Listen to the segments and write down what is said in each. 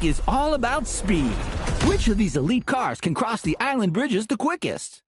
track is all about speed. Which of these elite cars can cross the island bridges the quickest?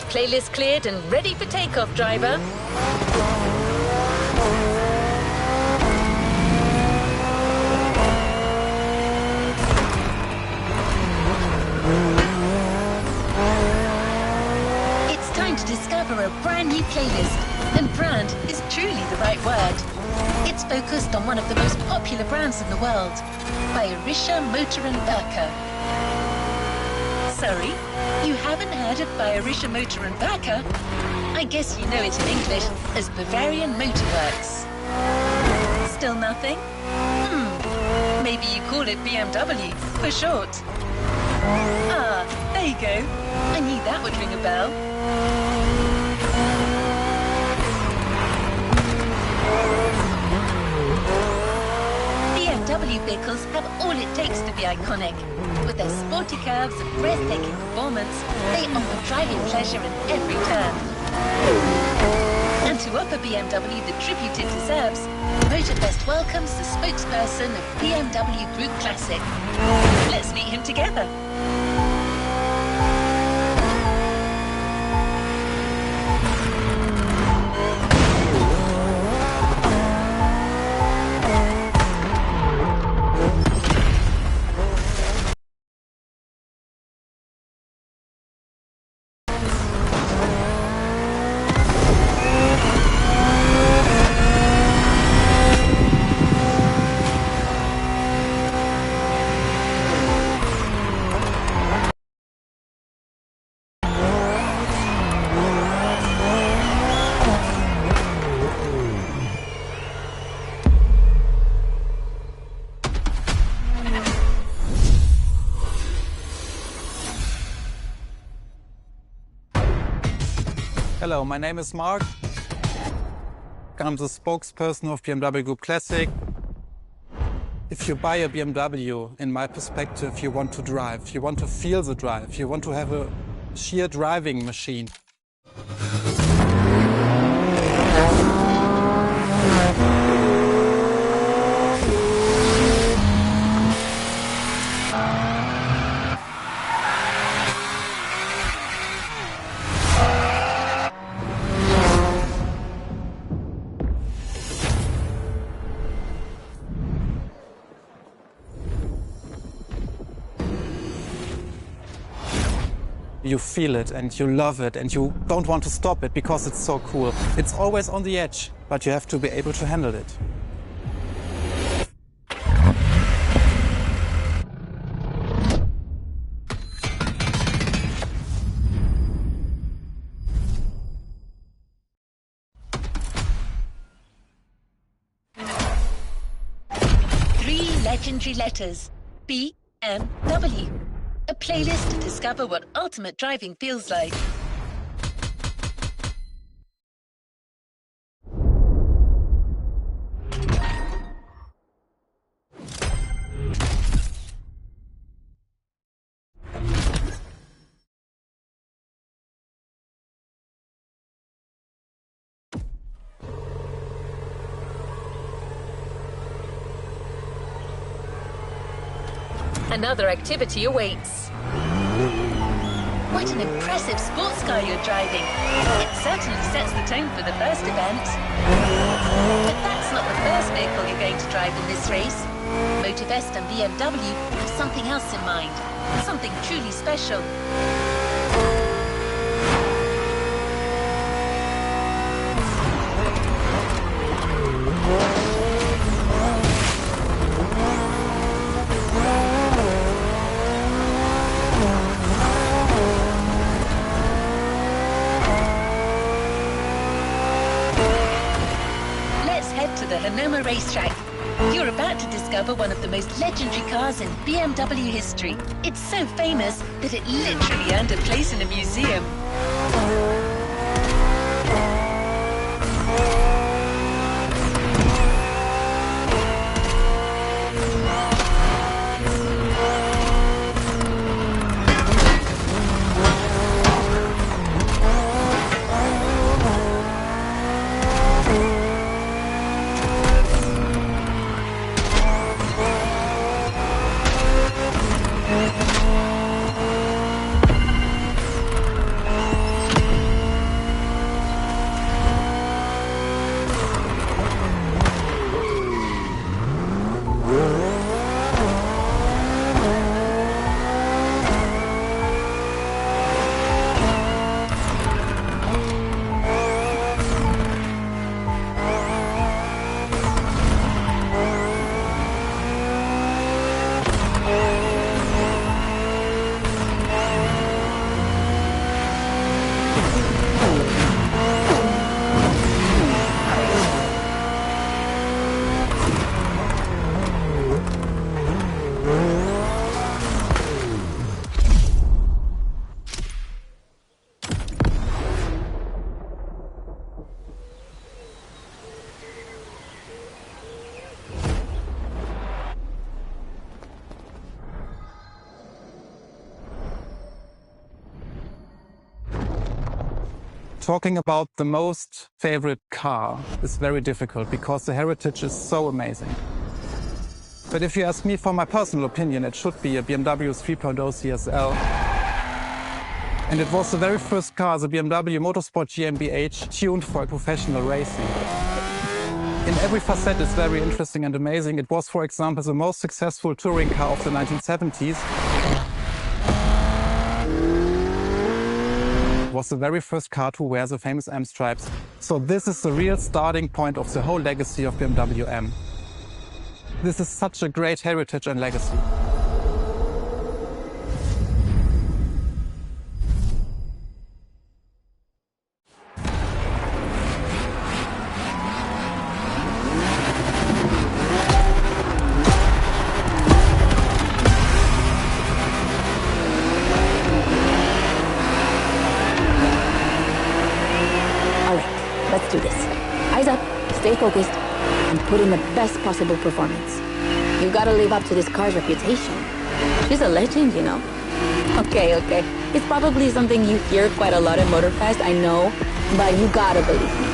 Playlist cleared and ready for takeoff, driver. It's time to discover a brand new playlist, and brand is truly the right word. It's focused on one of the most popular brands in the world, Bayerischer Motor & Werke. Sorry, you haven't heard of Bayerischer Motor & Werke? I guess you know it in English as Bavarian Motor Works. Still nothing? Maybe you call it BMW for short. Ah, there you go. I knew that would ring a bell. BMW vehicles have all it takes to be iconic. With their sporty curves and breathtaking performance, they offer driving pleasure in every turn. And to offer BMW the tribute it deserves, Motorfest welcomes the spokesperson of BMW Group Classic. Let's meet him together. Hello, my name is Mark. I'm the spokesperson of BMW Group Classic. If you buy a BMW, in my perspective, you want to drive. You want to feel the drive. You want to have a sheer driving machine. You feel it and you love it and you don't want to stop it because it's so cool. It's always on the edge, but you have to be able to handle it. Three legendary letters. BMW. A playlist to discover what ultimate driving feels like. Another activity awaits. What an impressive sports car you're driving. It certainly sets the tone for the first event. But that's not the first vehicle you're going to drive in this race. Motorfest and BMW have something else in mind. Something truly special. racetrack. You're about to discover one of the most legendary cars in BMW history. It's so famous that it literally earned a place in a museum. Talking about the most favorite car is very difficult because the heritage is so amazing. But if you ask me for my personal opinion, it should be a BMW 3.0 CSL. And it was the very first car, the BMW Motorsport GmbH, tuned for professional racing. In every facet it's very interesting and amazing. It was, for example, the most successful touring car of the 1970s. Was the very first car to wear the famous M stripes. So this is the real starting point of the whole legacy of BMW M. This is such a great heritage and legacy. Let's do this. Eyes up, stay focused, and put in the best possible performance. You gotta live up to this car's reputation. She's a legend, you know. Okay. It's probably something you hear quite a lot at Motorfest, I know, but you gotta believe me.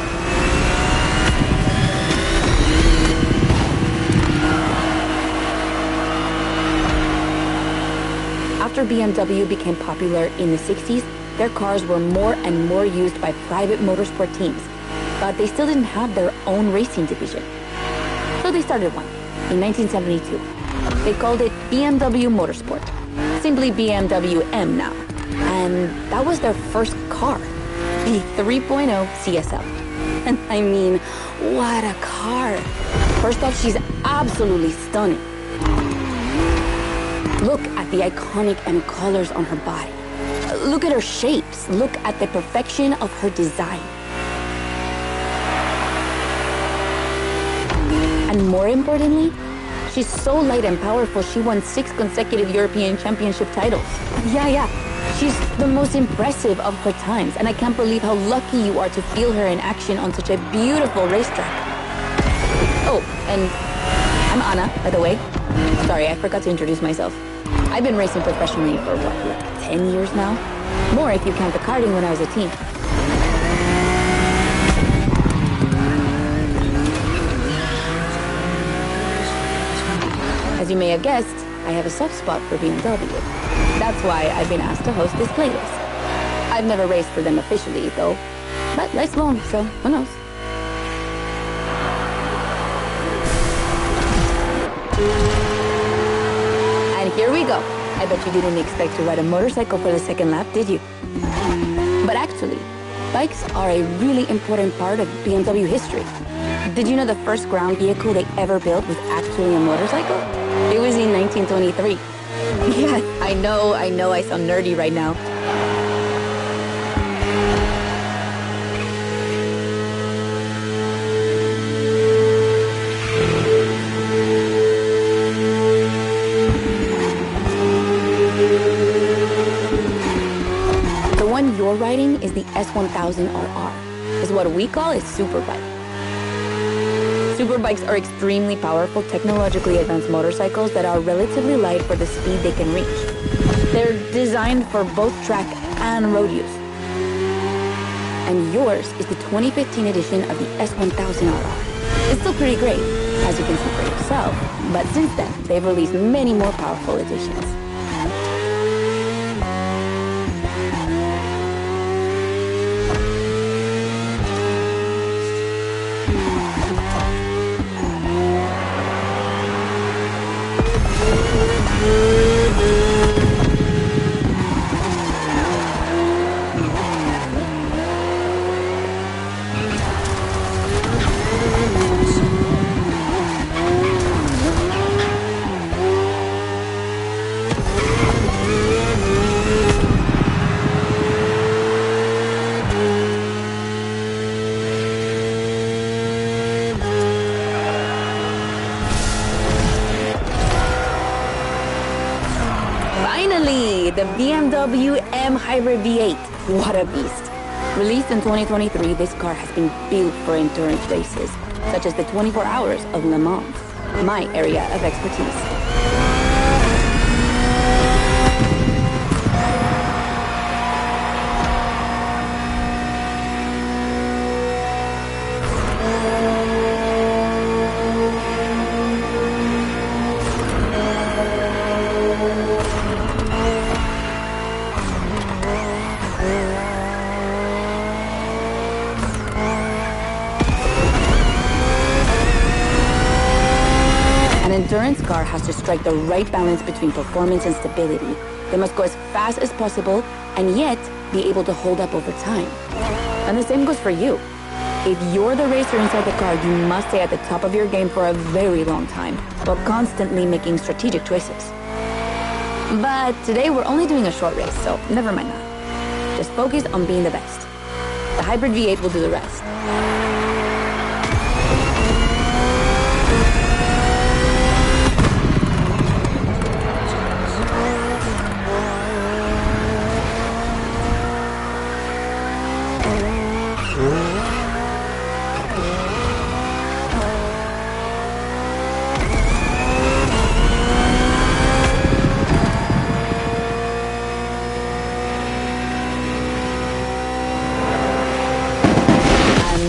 After BMW became popular in the 60s, their cars were more and more used by private motorsport teams, but they still didn't have their own racing division. So they started one in 1972. They called it BMW Motorsport, simply BMW M now. And that was their first car, the 3.0 CSL. And I mean, what a car. First off, she's absolutely stunning. Look at the iconic M colors on her body. Look at her shapes. Look at the perfection of her design. And more importantly, she's so light and powerful, she won 6 consecutive European Championship titles. Yeah. She's the most impressive of her times, and I can't believe how lucky you are to feel her in action on such a beautiful racetrack. Oh, and I'm Anna, by the way. Sorry, I forgot to introduce myself. I've been racing professionally for what, like 10 years now? More if you count the karting when I was a teen. As you may have guessed, I have a soft spot for BMW. That's why I've been asked to host this playlist. I've never raced for them officially, though. But life's long, so who knows? And here we go. I bet you didn't expect to ride a motorcycle for the second lap, did you? But actually, bikes are a really important part of BMW history. Did you know the first ground vehicle they ever built was actually a motorcycle? It was in 1923. Yeah, I know I sound nerdy right now. racing is the S1000RR. It's what we call a superbike. Superbikes are extremely powerful, technologically advanced motorcycles that are relatively light for the speed they can reach. They're designed for both track and road use. And yours is the 2015 edition of the S1000RR. It's still pretty great, as you can see for yourself, but since then, they've released many more powerful editions. Finally, the BMW M Hybrid V8. What a beast. Released in 2023, this car has been built for endurance races, such as the 24 Hours of Le Mans, my area of expertise. An endurance car has to strike the right balance between performance and stability. They must go as fast as possible and yet be able to hold up over time. And the same goes for you. If you're the racer inside the car, you must stay at the top of your game for a very long time, while constantly making strategic choices. But today we're only doing a short race, so never mind that. Just focus on being the best. The Hybrid V8 will do the rest.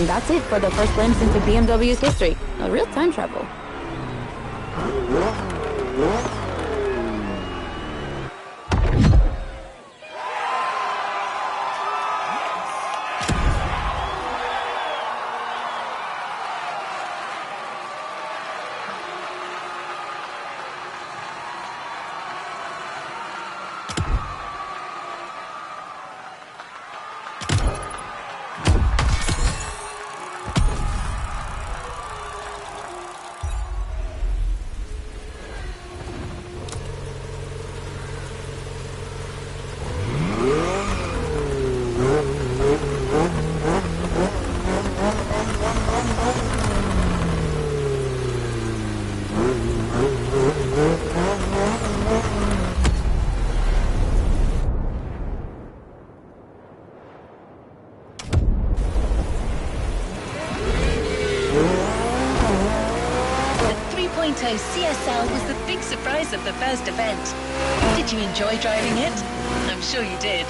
That's it for the first glimpse into BMW's history. A real time travel. CSL was the big surprise of the first event. Did you enjoy driving it? I'm sure you did.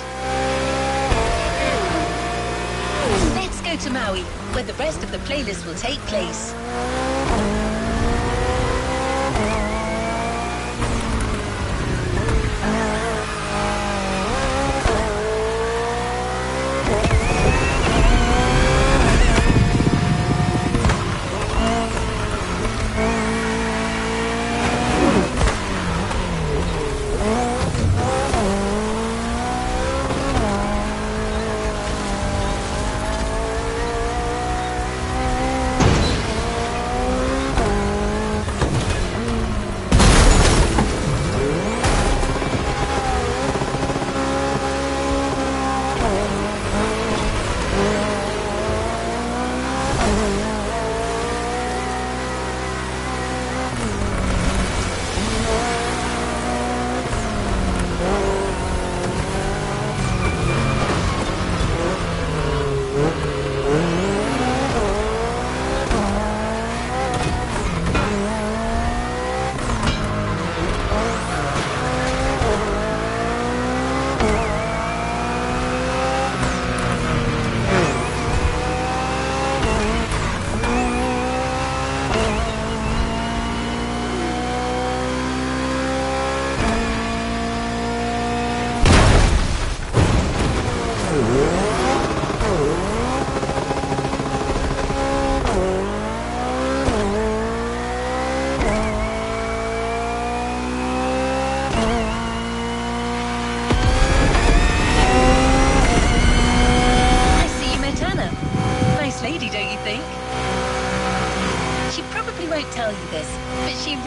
Let's go to Maui, where the rest of the playlist will take place.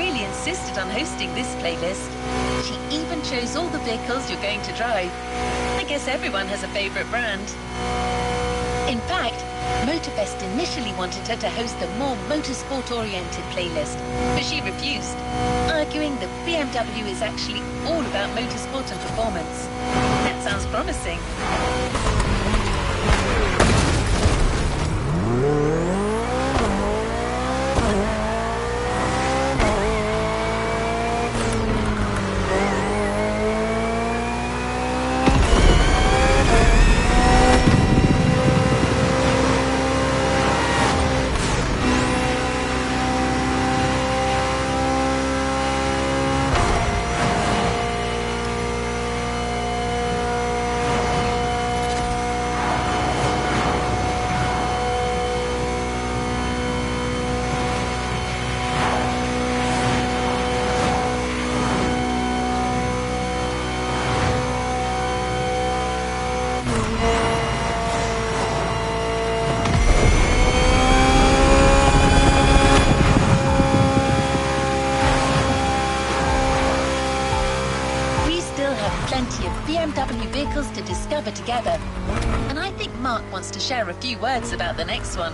really insisted on hosting this playlist. She even chose all the vehicles you're going to drive. I guess everyone has a favorite brand. In fact, Motorfest initially wanted her to host a more motorsport-oriented playlist, but she refused, arguing that BMW is actually all about motorsport and performance. That sounds promising. Plenty of BMW vehicles to discover together. And I think Mark wants to share a few words about the next one.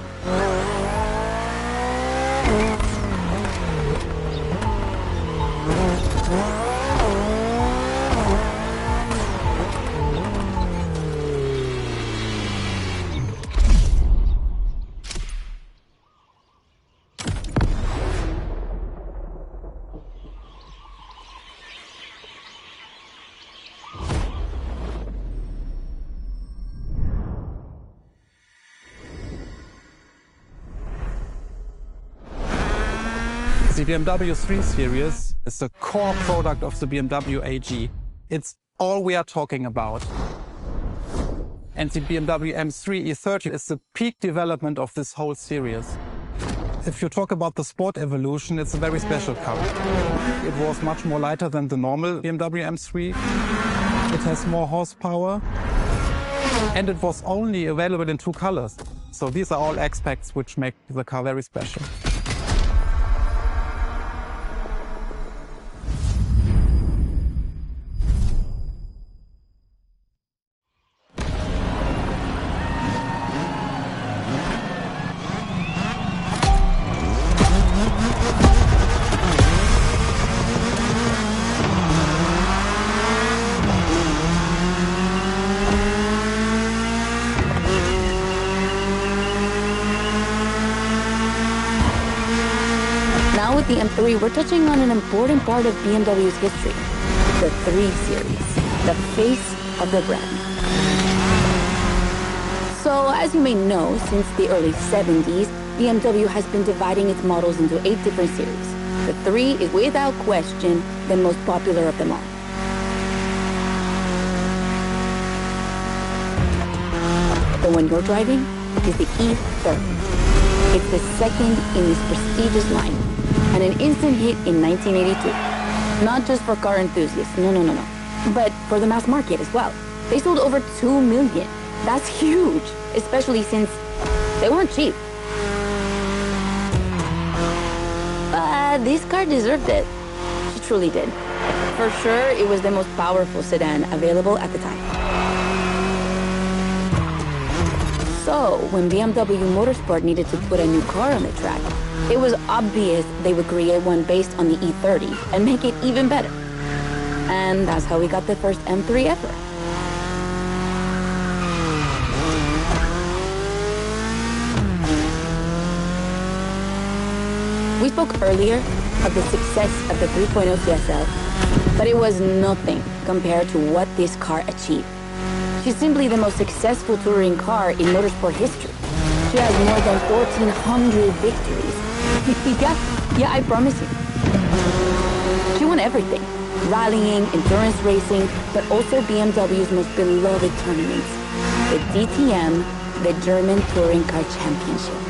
The BMW 3 Series is the core product of the BMW AG. It's all we are talking about. And the BMW M3 E30 is the peak development of this whole series. If you talk about the sport evolution, it's a very special car. It was much more lighter than the normal BMW M3. It has more horsepower. And it was only available in 2 colors. So these are all aspects which make the car very special. Now with the M3, we're touching on an important part of BMW's history, the 3 Series, the face of the brand. So, as you may know, since the early 70s, BMW has been dividing its models into 8 different series. The 3 is without question the most popular of them all. The one you're driving is the E30. It's the second in this prestigious line, and an instant hit in 1982. Not just for car enthusiasts, no, but for the mass market as well. They sold over 2 million. That's huge, especially since they weren't cheap. But this car deserved it. She truly did. For sure, it was the most powerful sedan available at the time. So, when BMW Motorsport needed to put a new car on the track, it was obvious they would create one based on the E30 and make it even better. And that's how we got the first M3 ever. We spoke earlier of the success of the 3.0 CSL, but it was nothing compared to what this car achieved. She's simply the most successful touring car in motorsport history. She has more than 1,400 victories. Yeah, I promise you. She won everything. Rallying, endurance racing, but also BMW's most beloved tournaments. The DTM, the German Touring Car Championship.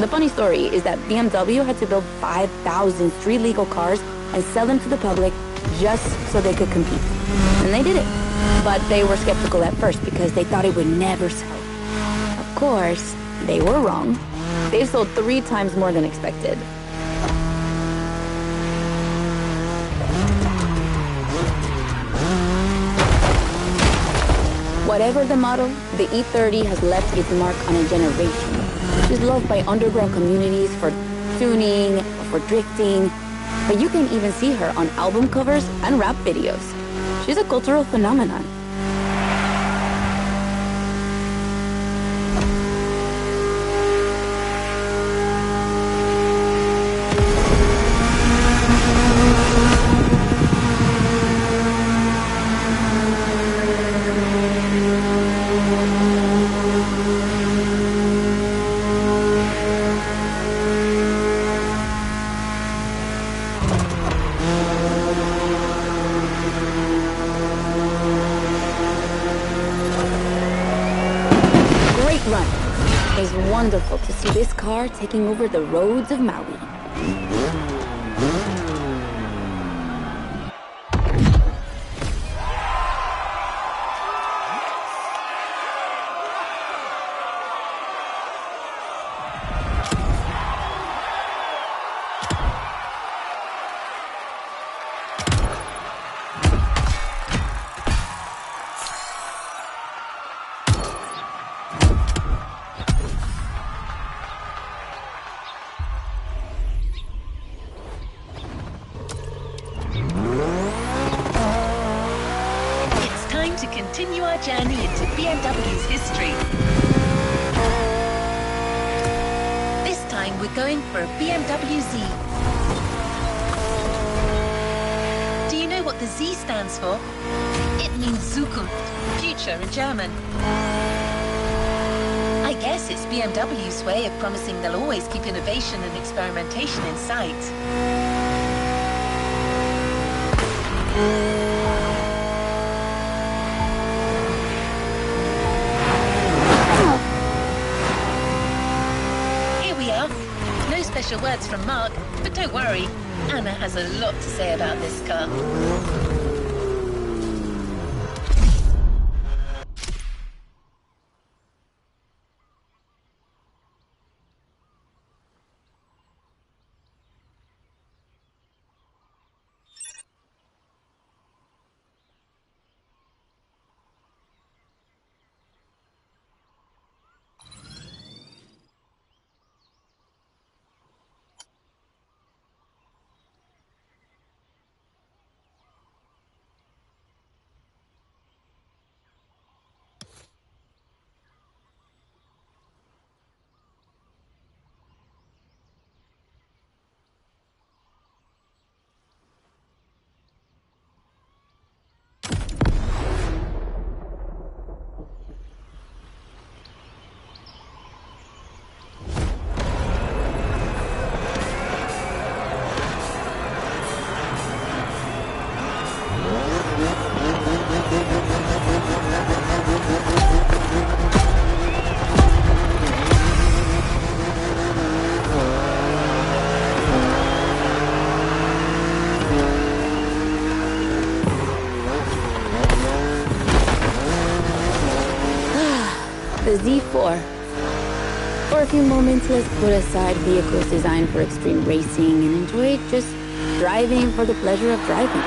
The funny story is that BMW had to build 5,000 street-legal cars and sell them to the public just so they could compete. And they did it. But they were skeptical at first because they thought it would never sell. Of course, They were wrong. They sold 3 times more than expected. Whatever the model, the E30 has left its mark on a generation. She's loved by underground communities for tuning, for drifting, but you can even see her on album covers and rap videos. She's a cultural phenomenon. It's wonderful to see this car taking over the roads of Maui. To continue our journey into BMW's history. This time we're going for a BMW Z. Do you know what the Z stands for? It means Zukunft, future in German. I guess it's BMW's way of promising they'll always keep innovation and experimentation in sight. No special words from Mark, but don't worry, Anna has a lot to say about this car. The Z4. For a few moments, let's put aside vehicles designed for extreme racing and enjoy just driving for the pleasure of driving.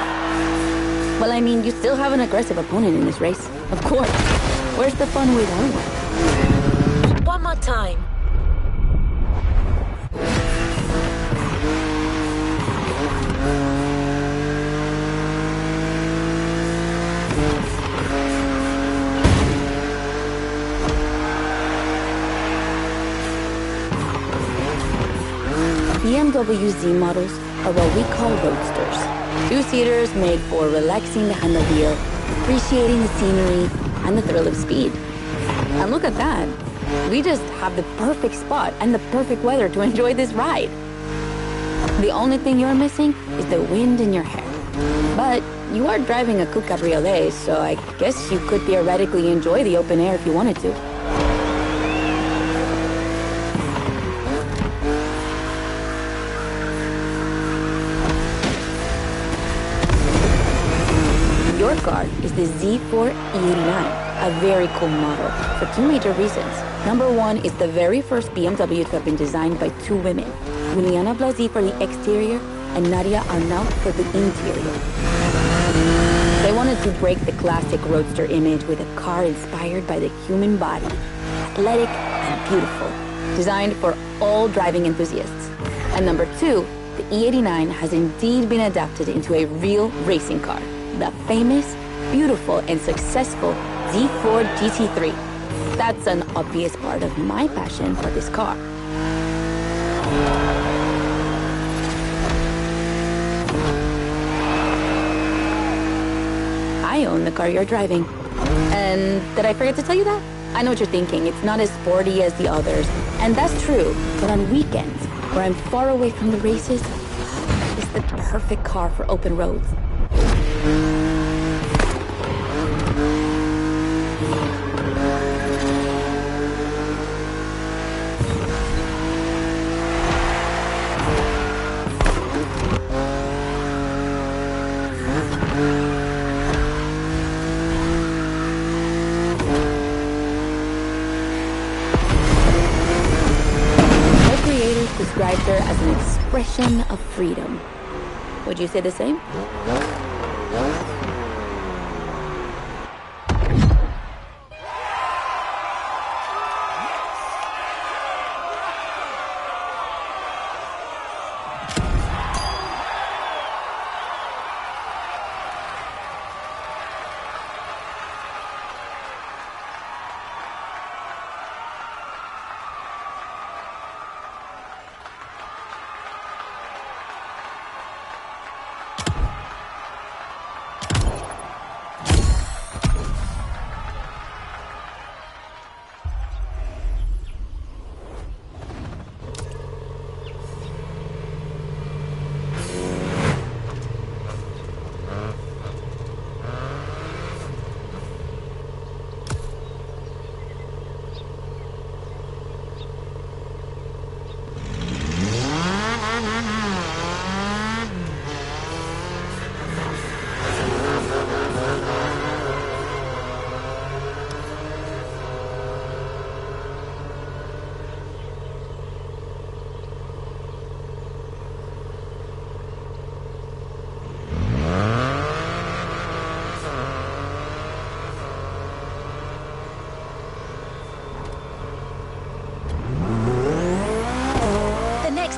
Well, I mean, you still have an aggressive opponent in this race. Of course. Where's the fun without one? One more time. BMW Z models are what we call roadsters. 2-seaters made for relaxing behind the wheel, appreciating the scenery, and the thrill of speed. And look at that. We just have the perfect spot and the perfect weather to enjoy this ride. The only thing you're missing is the wind in your hair. But you are driving a coupe cabriolet, so I guess you could theoretically enjoy the open air if you wanted to. Your car is the Z4 E89. a very cool model for two major reasons. Number one, it's the very first BMW to have been designed by two women, Juliana Blasi for the exterior and Nadia Arnaut for the interior. They wanted to break the classic roadster image with a car inspired by the human body, athletic and beautiful, designed for all driving enthusiasts. And number two, the E89 has indeed been adapted into a real racing car, the famous, beautiful, and successful Z4 GT3. That's an obvious part of my passion for this car. I own the car you're driving. And did I forget to tell you that? I know what you're thinking. It's not as sporty as the others. And that's true. But on weekends, where I'm far away from the races, it's the perfect car for open roads. Described her as an expression of freedom. Would you say the same?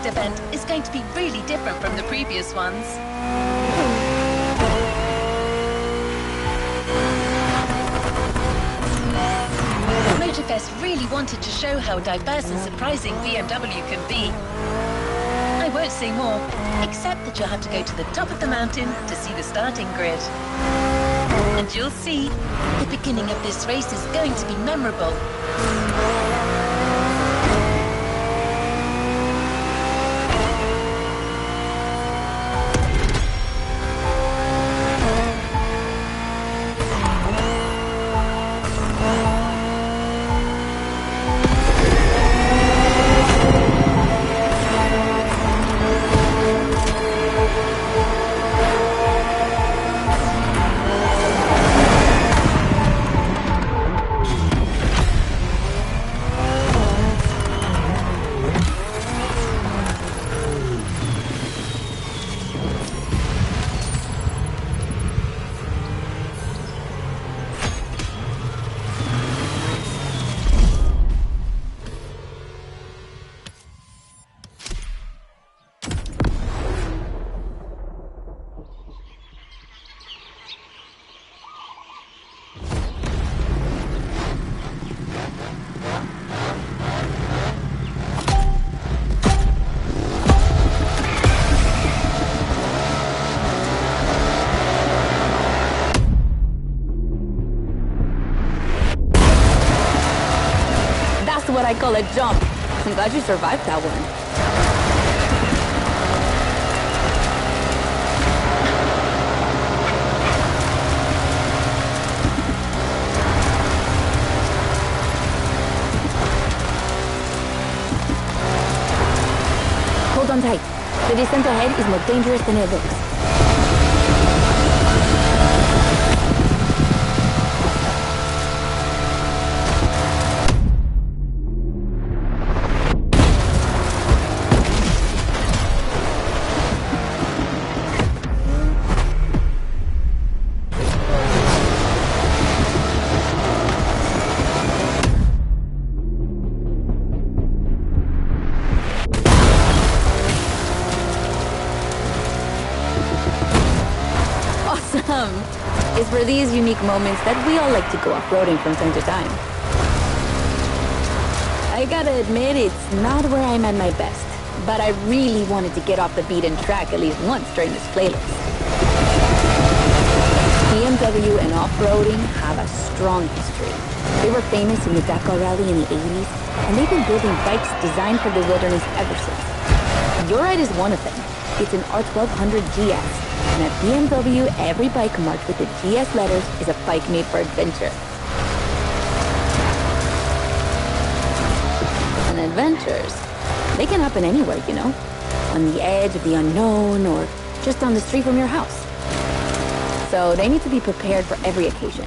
Event is going to be really different from the previous ones. Motorfest really wanted to show how diverse and surprising BMW can be. I won't say more, except that you'll have to go to the top of the mountain to see the starting grid. And you'll see, the beginning of this race is going to be memorable. What I call a jump. I'm glad you survived that one. Hold on tight. The descent ahead is more dangerous than it looks. It's for these unique moments that we all like to go off-roading from time to time. I gotta admit, it's not where I'm at my best, but I really wanted to get off the beaten track at least once during this playlist. BMW and off-roading have a strong history. They were famous in the Dakar Rally in the 80s, and they've been building bikes designed for the wilderness ever since. Your Ride is one of them. It's an R1200 GS, and at BMW, every bike marked with the GS letters is a bike made for adventure. And adventures, they can happen anywhere, you know? On the edge of the unknown, or just down the street from your house. So they need to be prepared for every occasion.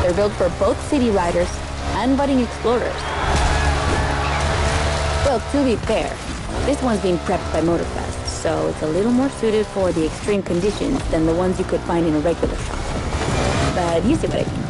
They're built for both city riders and budding explorers. Well, to be fair, this one's being prepped by Motorfest, so it's a little more suited for the extreme conditions than the ones you could find in a regular shop. But you see what I mean.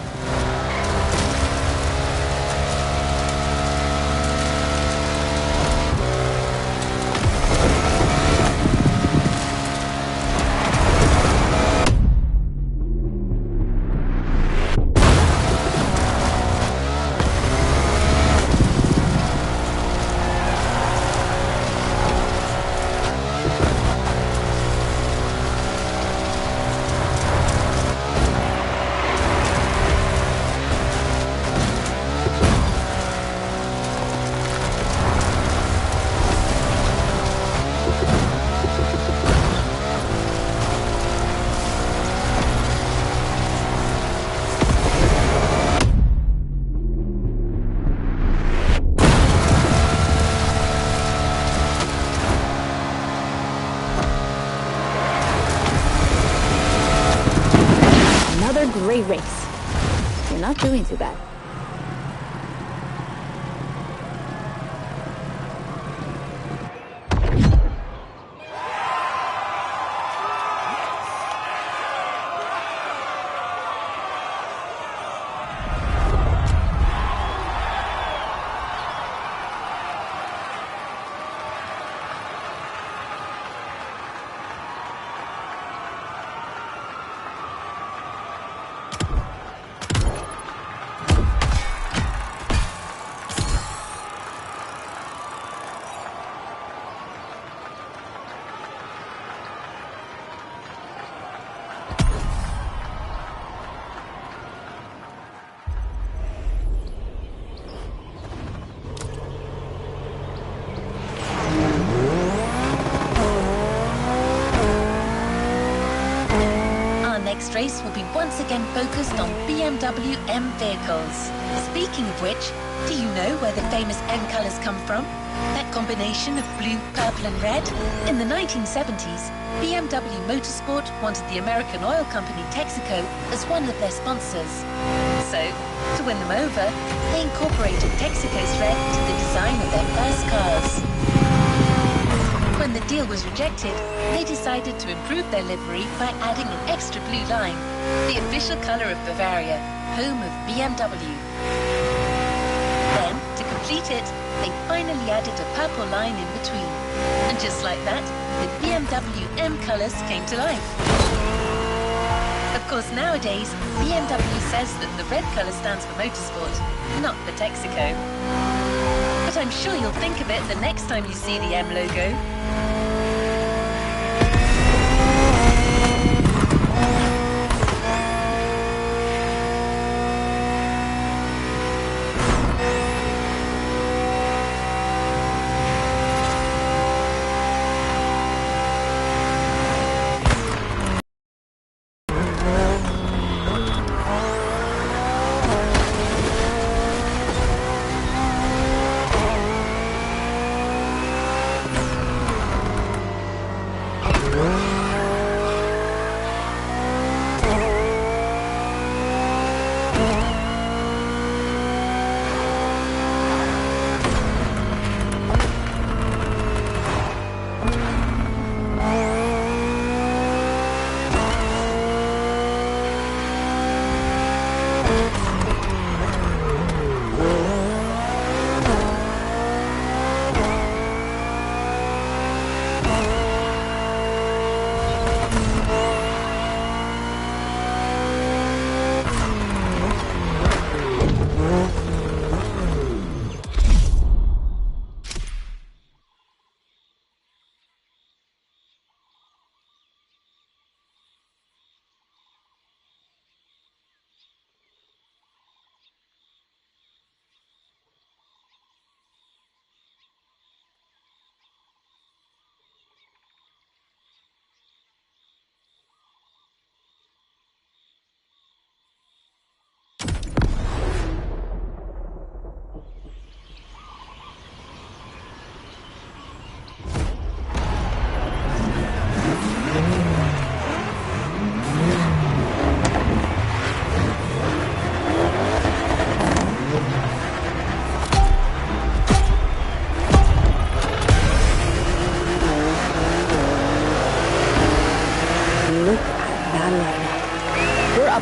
Great race. You're not doing too bad. Race will be once again focused on BMW M vehicles. Speaking of which, do you know where the famous M colours come from? That combination of blue, purple and red? In the 1970s, BMW Motorsport wanted the American oil company Texaco as one of their sponsors. So, to win them over, they incorporated Texaco's red into the design of their first cars. When the deal was rejected, they decided to improve their livery by adding an extra blue line, the official colour of Bavaria, home of BMW. Then, to complete it, they finally added a purple line in between. And just like that, the BMW M colours came to life. Of course, nowadays, BMW says that the red colour stands for motorsport, not for Texaco. But I'm sure you'll think of it the next time you see the M logo.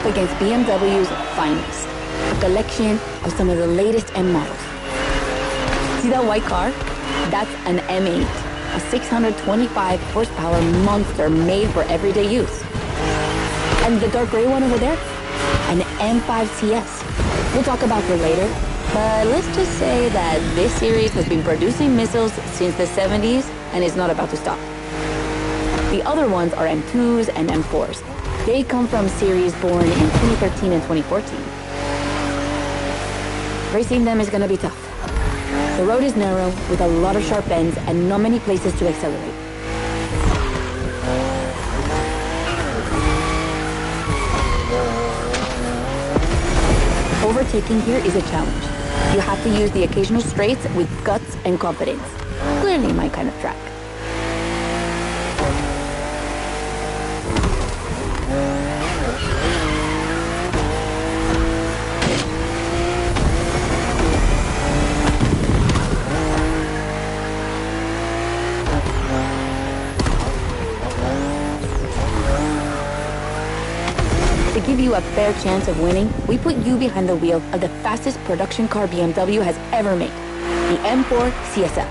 up against BMW's finest, a collection of some of the latest M models. See that white car? That's an M8, a 625 horsepower monster made for everyday use. And the dark gray one over there? An M5 CS. We'll talk about her later, but let's just say that this series has been producing missiles since the 70s and is not about to stop. The other ones are M2s and M4s. They come from series born in 2013 and 2014. Racing them is gonna be tough. The road is narrow, with a lot of sharp bends and not many places to accelerate. Overtaking here is a challenge. You have to use the occasional straights with guts and confidence. Clearly my kind of track. To give you a fair chance of winning, we put you behind the wheel of the fastest production car BMW has ever made, the M4 CSL.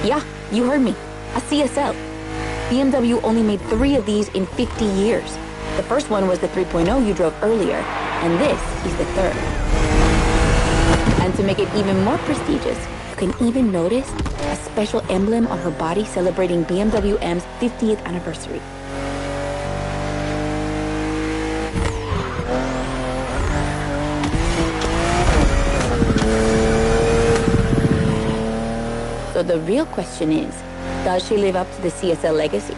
Yeah, you heard me, a CSL. BMW only made 3 of these in 50 years. The first one was the 3.0 you drove earlier, and this is the third. And to make it even more prestigious, you can even notice a special emblem on her body celebrating BMW M's 50th anniversary. So the real question is, does she live up to the CSL legacy?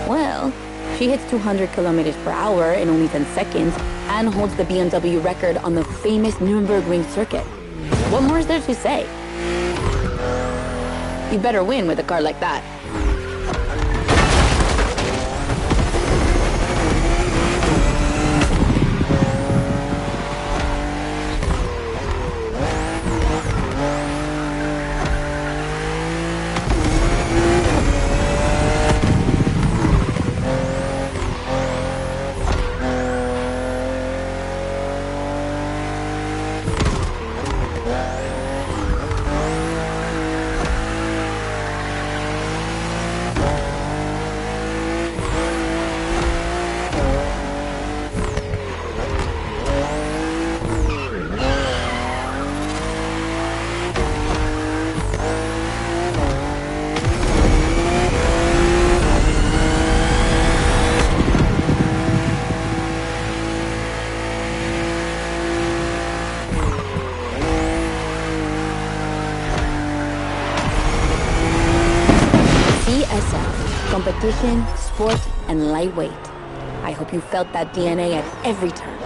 Well, she hits 200 kilometers per hour in only 10 seconds and holds the BMW record on the famous Nürburgring circuit. What more is there to say? You better win with a car like that. Competition, sport, and lightweight. I hope you felt that DNA at every turn.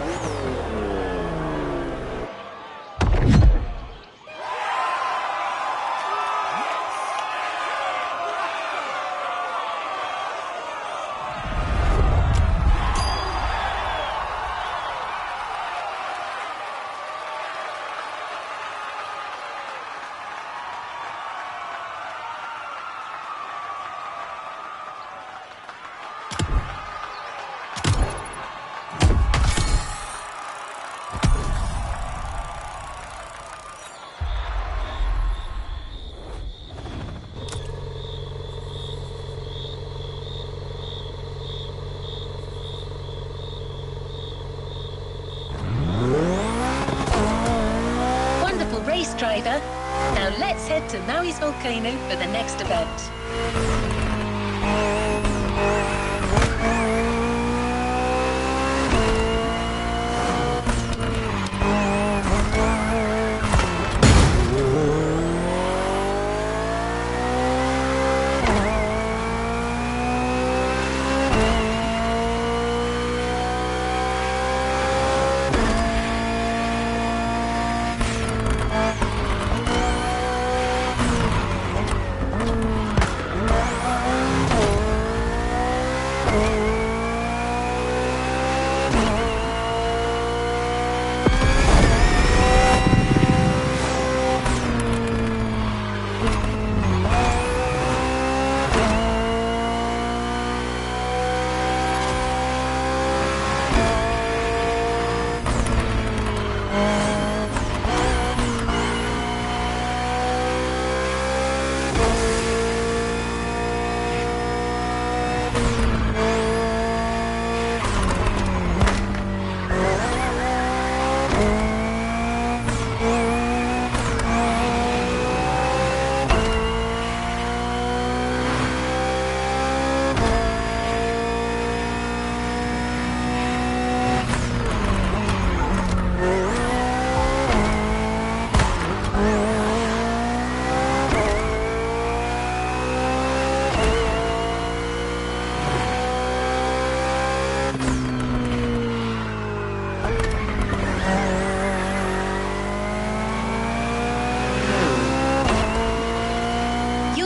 Driver. Now let's head to Maui's volcano for the next event.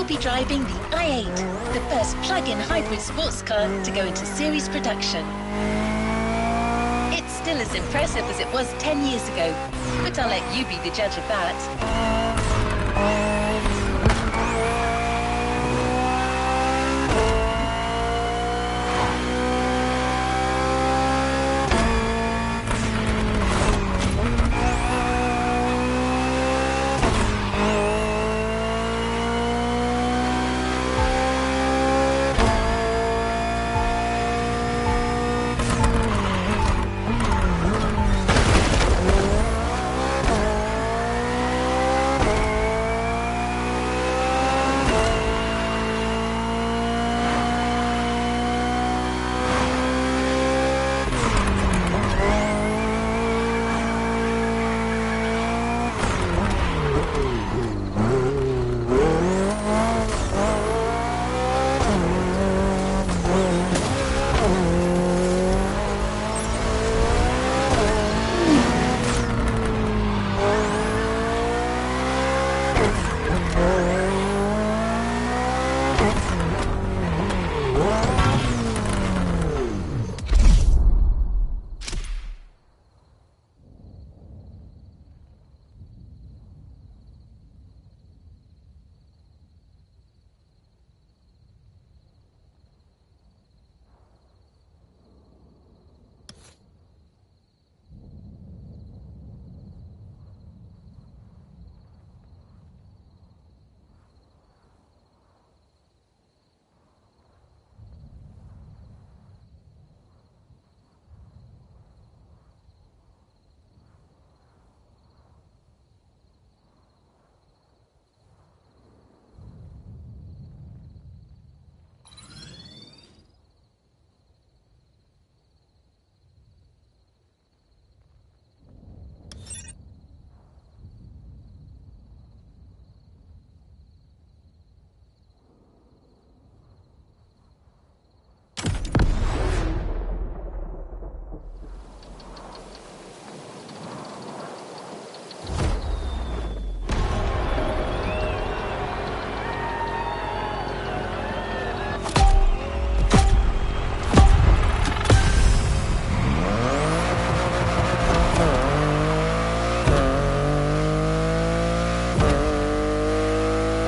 be driving the i8, the first plug-in hybrid sports car to go into series production. It's still as impressive as it was 10 years ago, but I'll let you be the judge of that.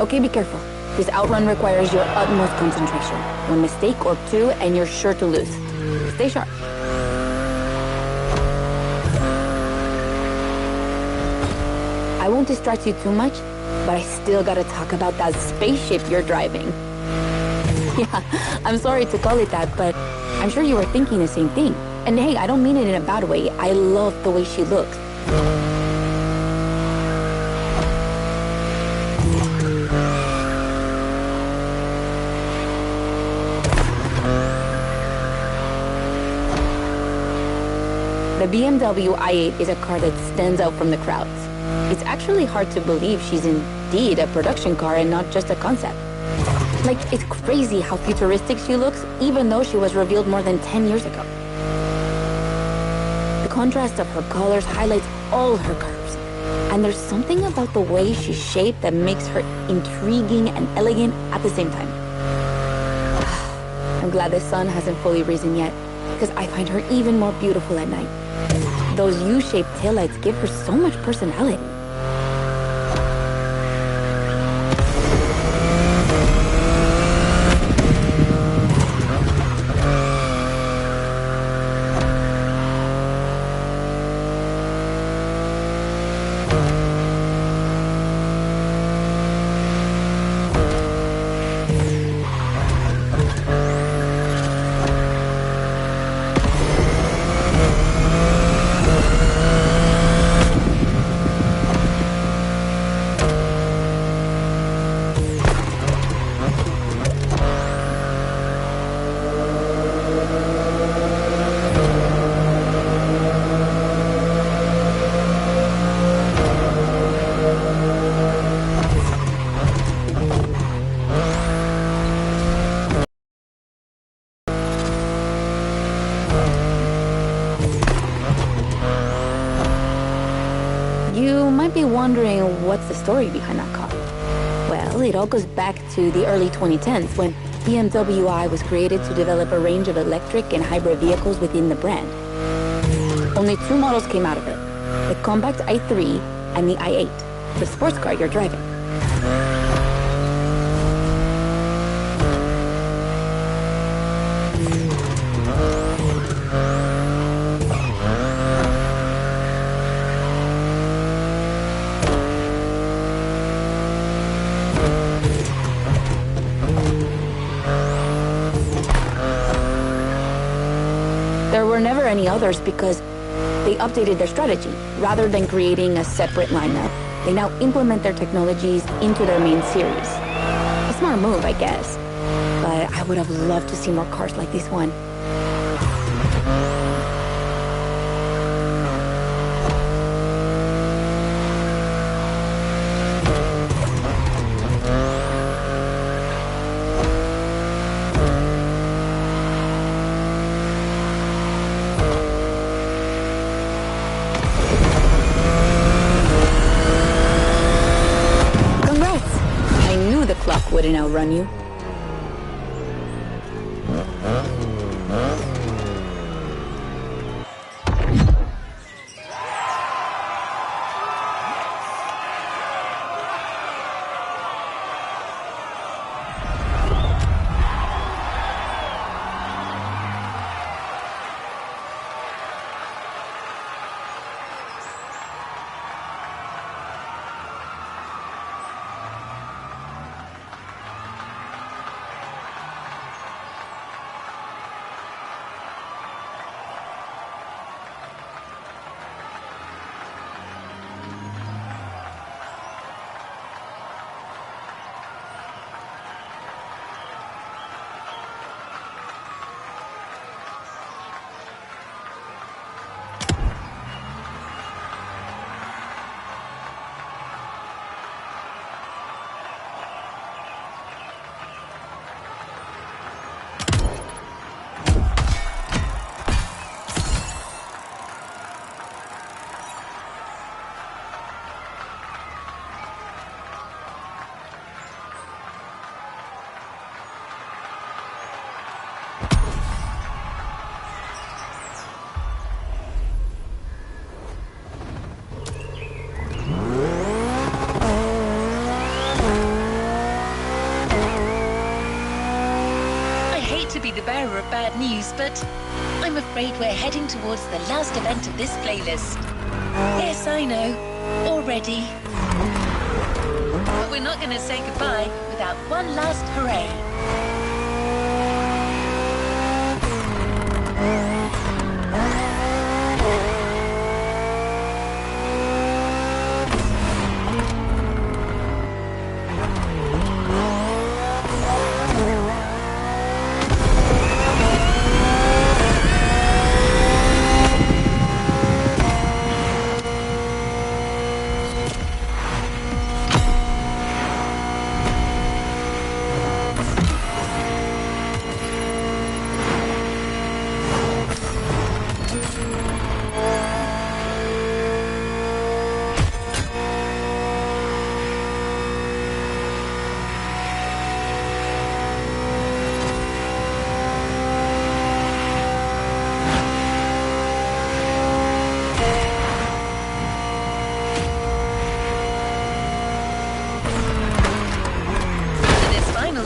Okay, be careful. This outrun requires your utmost concentration. One mistake or two, and you're sure to lose. Stay sharp. I won't distract you too much, but I still gotta talk about that spaceship you're driving. Yeah, I'm sorry to call it that, but I'm sure you were thinking the same thing. And hey, I don't mean it in a bad way. I love the way she looks. The BMW i8 is a car that stands out from the crowds. It's actually hard to believe she's indeed a production car and not just a concept. Like, it's crazy how futuristic she looks, even though she was revealed more than 10 years ago. The contrast of her colors highlights all her curves. And there's something about the way she's shaped that makes her intriguing and elegant at the same time. I'm glad the sun hasn't fully risen yet, because I find her even more beautiful at night. Those U-shaped taillights give her so much personality. You might be wondering what's the story behind that car. Well, Well, it all goes back to the early 2010s when BMW I was created to develop a range of electric and hybrid vehicles within the brand. Only 2 models came out of it, the compact i3 and the i8, the sports car you're driving. There were never any others because they updated their strategy. Rather than creating a separate lineup, they now implement their technologies into their main series. A smart move, I guess. But I would have loved to see more cars like this one. Clock wouldn't outrun you. The bearer of bad news, but I'm afraid we're heading towards the last event of this playlist. Yes, I know, already. But we're not going to say goodbye without one last hooray.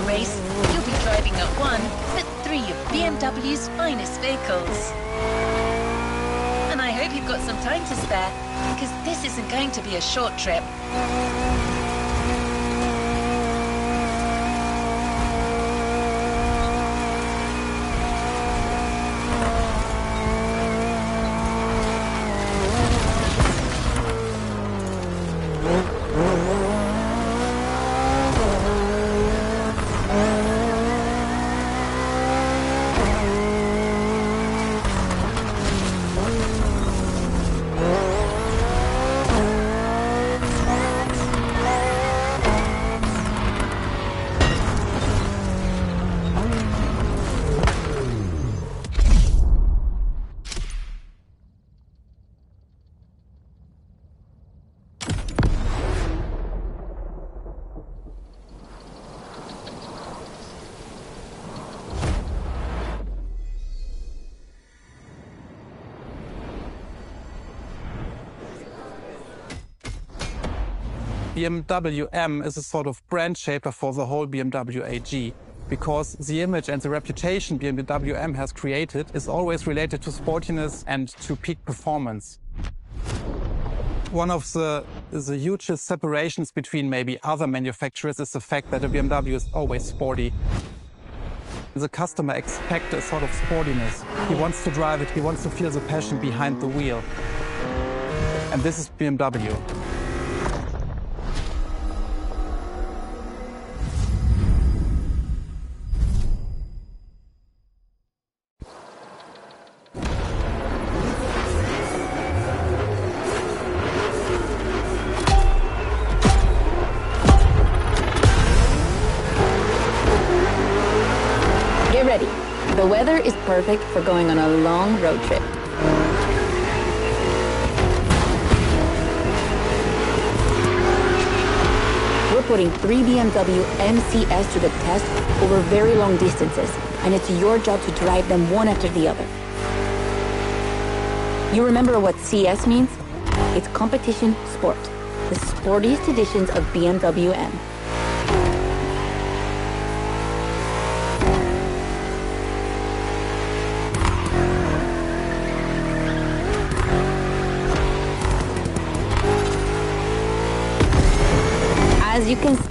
Race, you'll be driving not one, but 3 of BMW's finest vehicles. And I hope you've got some time to spare, because this isn't going to be a short trip. BMW M is a sort of brand shaper for the whole BMW AG, because the image and the reputation BMW M has created is always related to sportiness and to peak performance. One of the hugest separations between maybe other manufacturers is the fact that a BMW is always sporty. The customer expects a sort of sportiness. He wants to drive it, he wants to feel the passion behind the wheel. And this is BMW. Get ready. The weather is perfect for going on a long road trip. We're putting 3 BMW MCS to the test over very long distances, and it's your job to drive them one after the other. You remember what CS means? It's competition sport, the sportiest editions of BMW M. As you can see,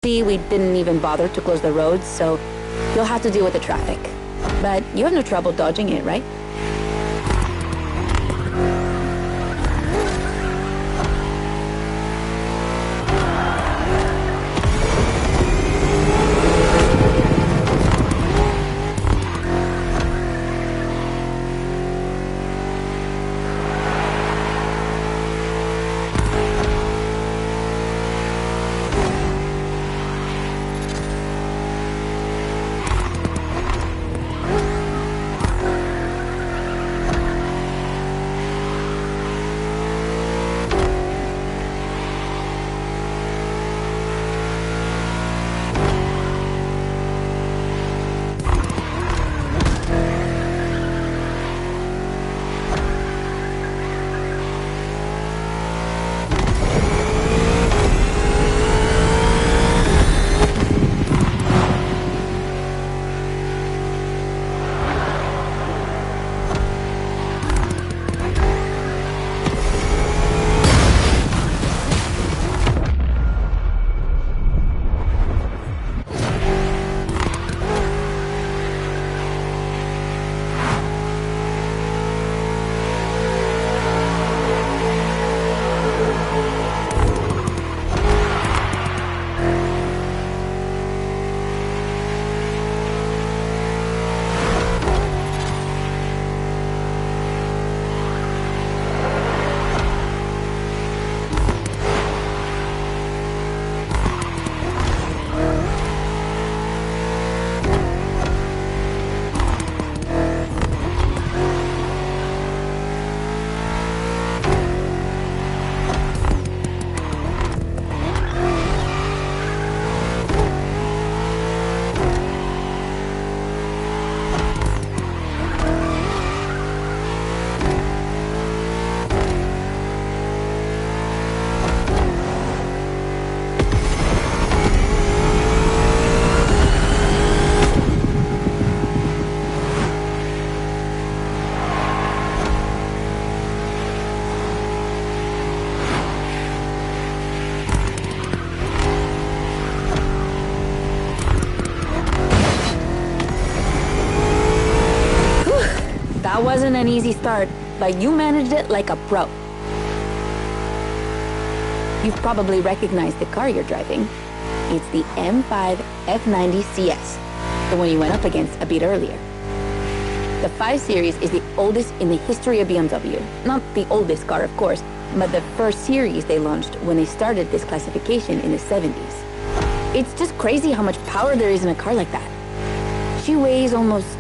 Honestly, we didn't even bother to close the roads, so you'll have to deal with the traffic. But you have no trouble dodging it, right? That wasn't an easy start, but you managed it like a pro. You've probably recognized the car you're driving. It's the M5 F90 CS, the one you went up against a bit earlier. The 5 Series is the oldest in the history of BMW. Not the oldest car, of course, but the first series they launched when they started this classification in the 70s. It's just crazy how much power there is in a car like that. She weighs almost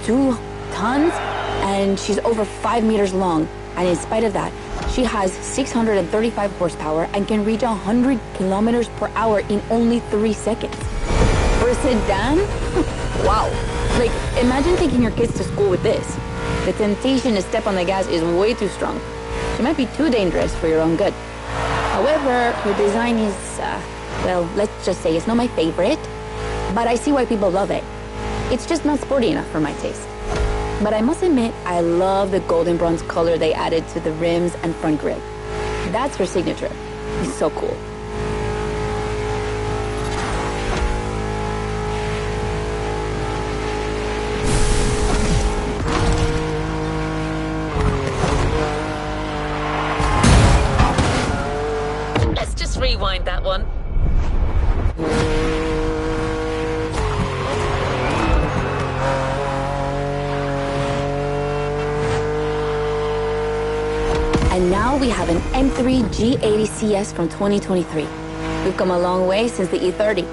2 tons, and she's over 5 meters long, and in spite of that, she has 635 horsepower and can reach 100 kilometers per hour in only 3 seconds. For a sedan? Wow. Like, imagine taking your kids to school with this. The temptation to step on the gas is way too strong. It might be too dangerous for your own good. However, her design is, well, let's just say it's not my favorite, but I see why people love it. It's just not sporty enough for my taste. But I must admit, I love the golden bronze color they added to the rims and front grille. That's her signature. It's so cool. Let's just rewind that one. And now we have an M3 G80 CS from 2023. We've come a long way since the E30.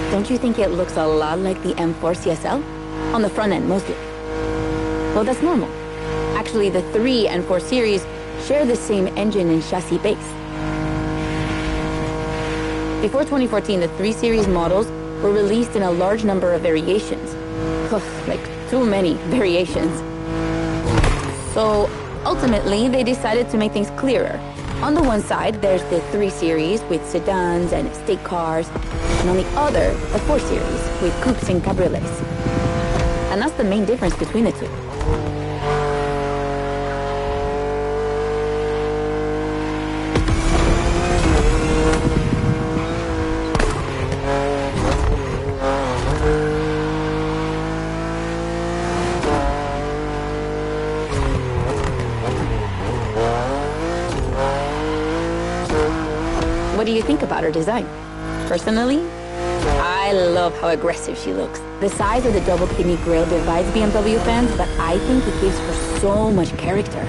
Don't you think it looks a lot like the M4 CSL? On the front end, mostly. Well, that's normal. Actually, the 3 and 4 series share the same engine and chassis base. Before 2014, the 3 Series models were released in a large number of variations. Like, too many variations. So, ultimately, they decided to make things clearer. On the one side, there's the 3 Series with sedans and estate cars, and on the other, the 4 Series with coupes and cabriolets. And that's the main difference between the two. What do you think about her design? Personally, I love how aggressive she looks. The size of the double kidney grille divides BMW fans, but I think it gives her so much character.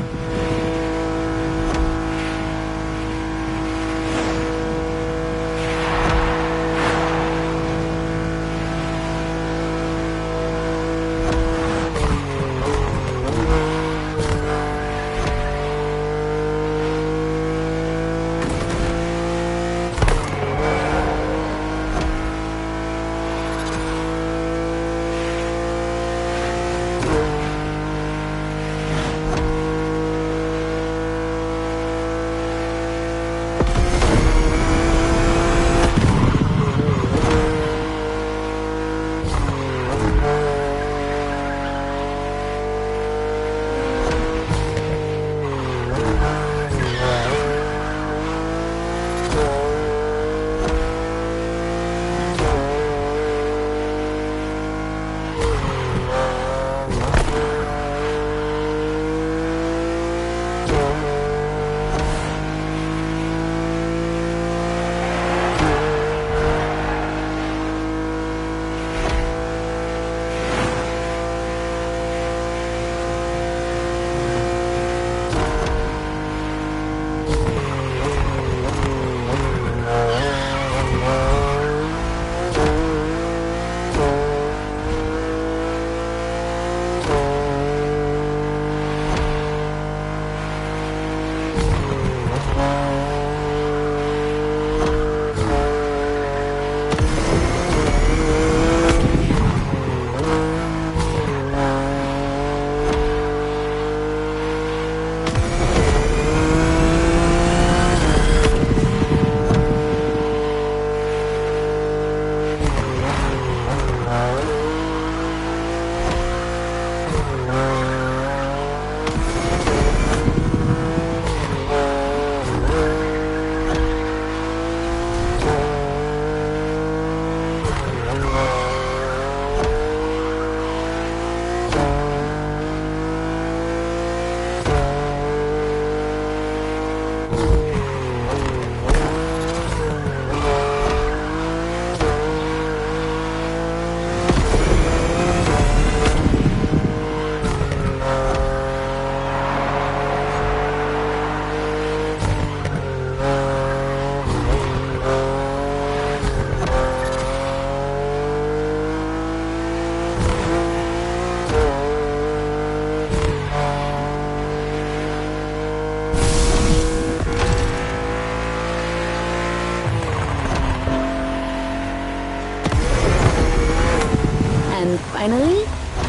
Finally,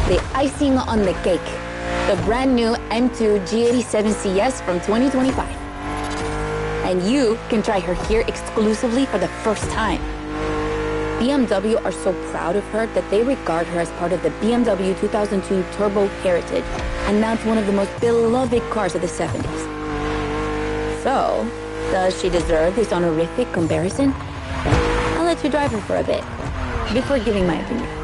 the icing on the cake, the brand new M2 G87 CS from 2025. And you can try her here exclusively for the first time. BMW are so proud of her that they regard her as part of the BMW 2002 Turbo Heritage, and now it's one of the most beloved cars of the 70s. So, does she deserve this honorific comparison? I'll let you drive her for a bit, before giving my opinion.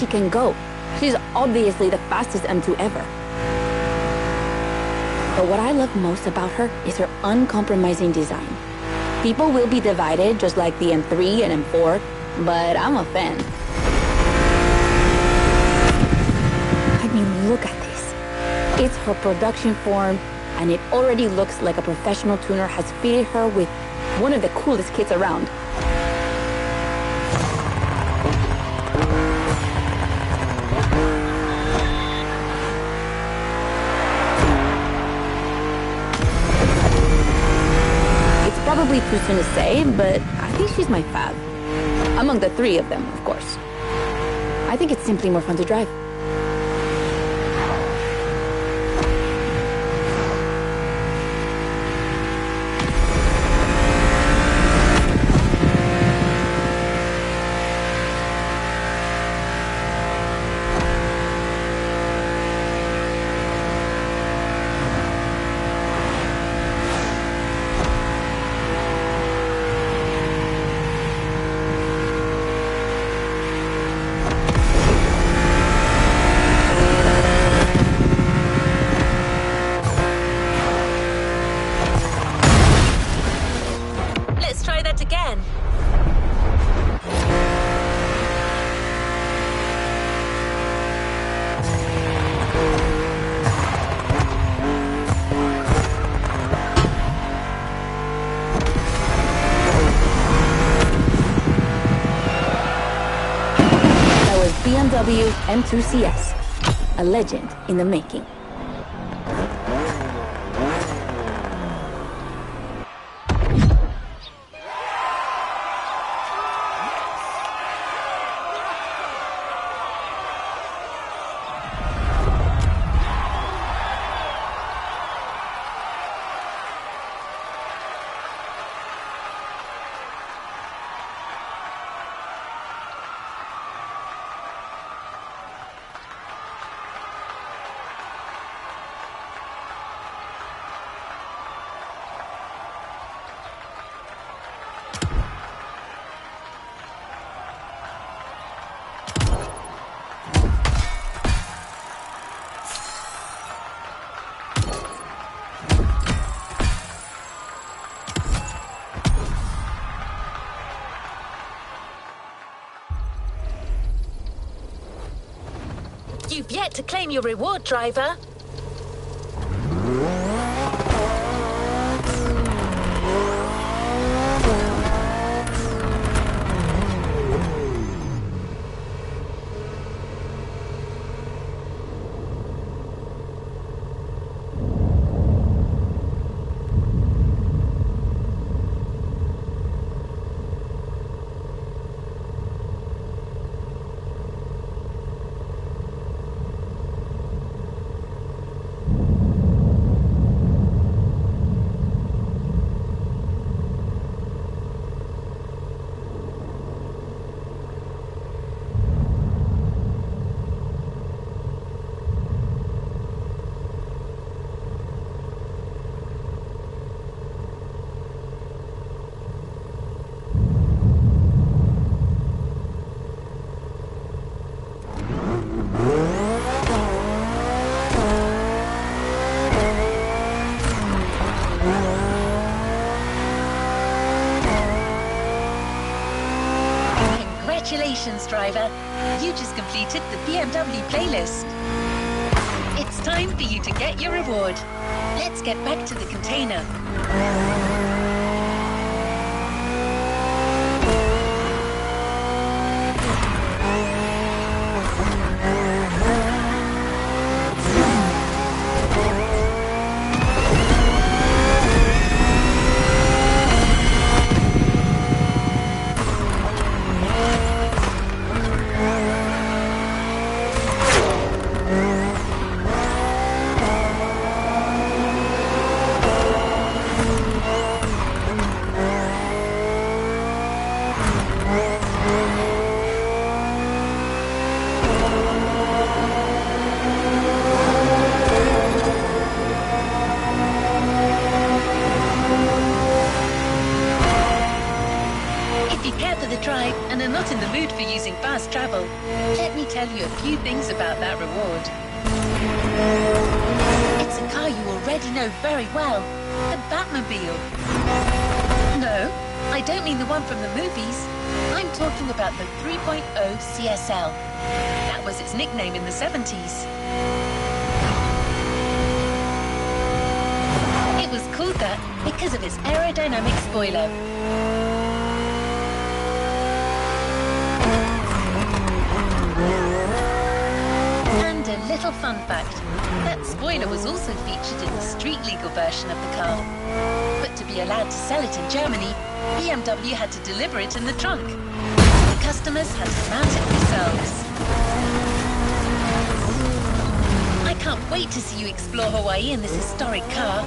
she can go. She's obviously the fastest M2 ever. But what I love most about her is her uncompromising design. People will be divided just like the M3 and M4, but I'm a fan. I mean, look at this. It's her production form, and it already looks like a professional tuner has fitted her with one of the coolest kits around. Probably too soon to say, but I think she's my fave. Among the three of them, of course. I think it's simply more fun to drive. Again. That was BMW M2 CS, a legend in the making. You've yet to claim your reward, driver. Congratulations, driver. You just completed the BMW playlist. It's time for you to get your reward. Let's get back to the container. tell you a few things about that reward. It's a car you already know very well, the Batmobile. No, I don't mean the one from the movies. I'm talking about the 3.0 CSL. That was its nickname in the 70s. It was called that because of its aerodynamic spoiler. And a little fun fact, that spoiler was also featured in the street-legal version of the car. But to be allowed to sell it in Germany, BMW had to deliver it in the trunk. The customers had to mount it themselves. I can't wait to see you explore Hawaii in this historic car.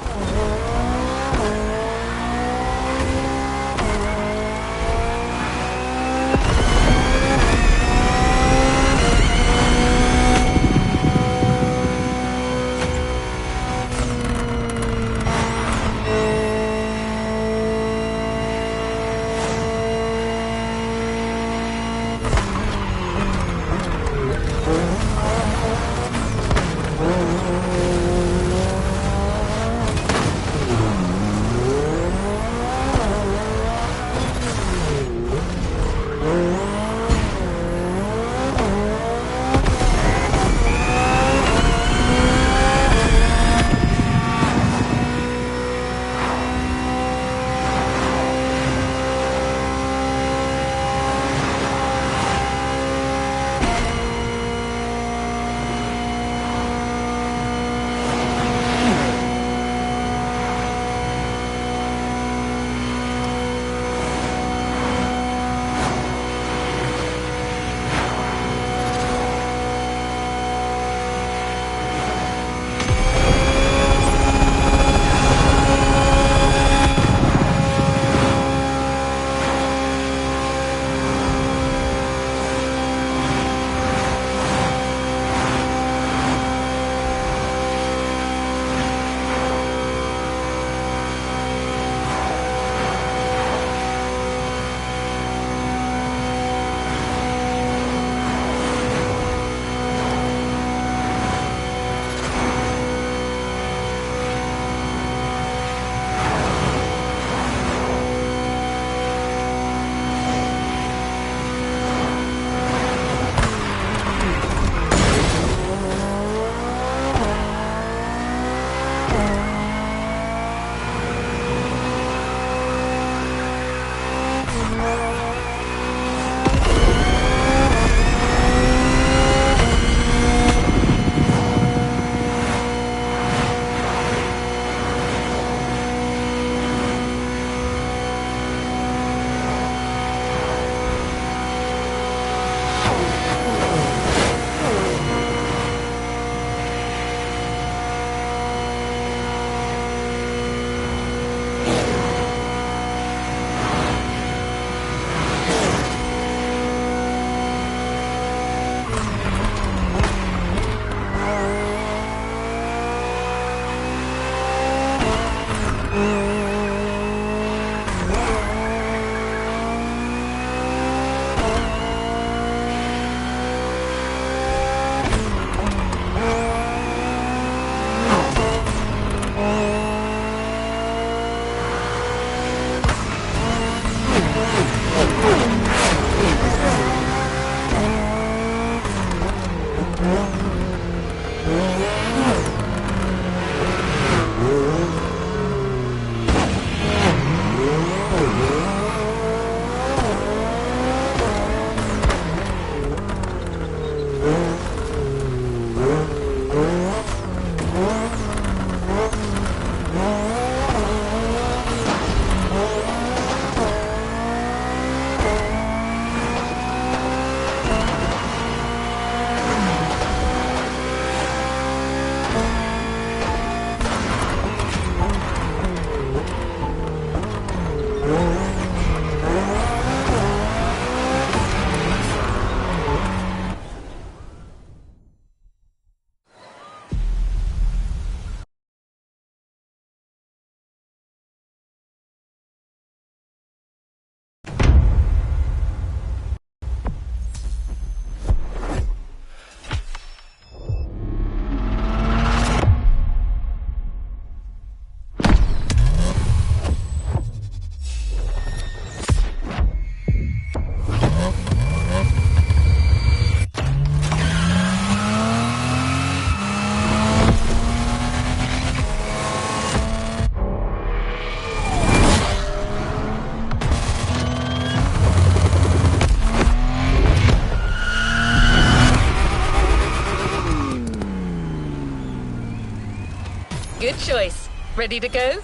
Good choice. Ready to go?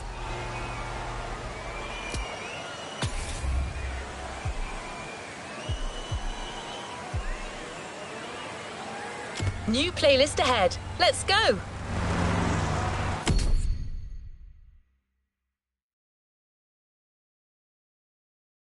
New playlist ahead. Let's go!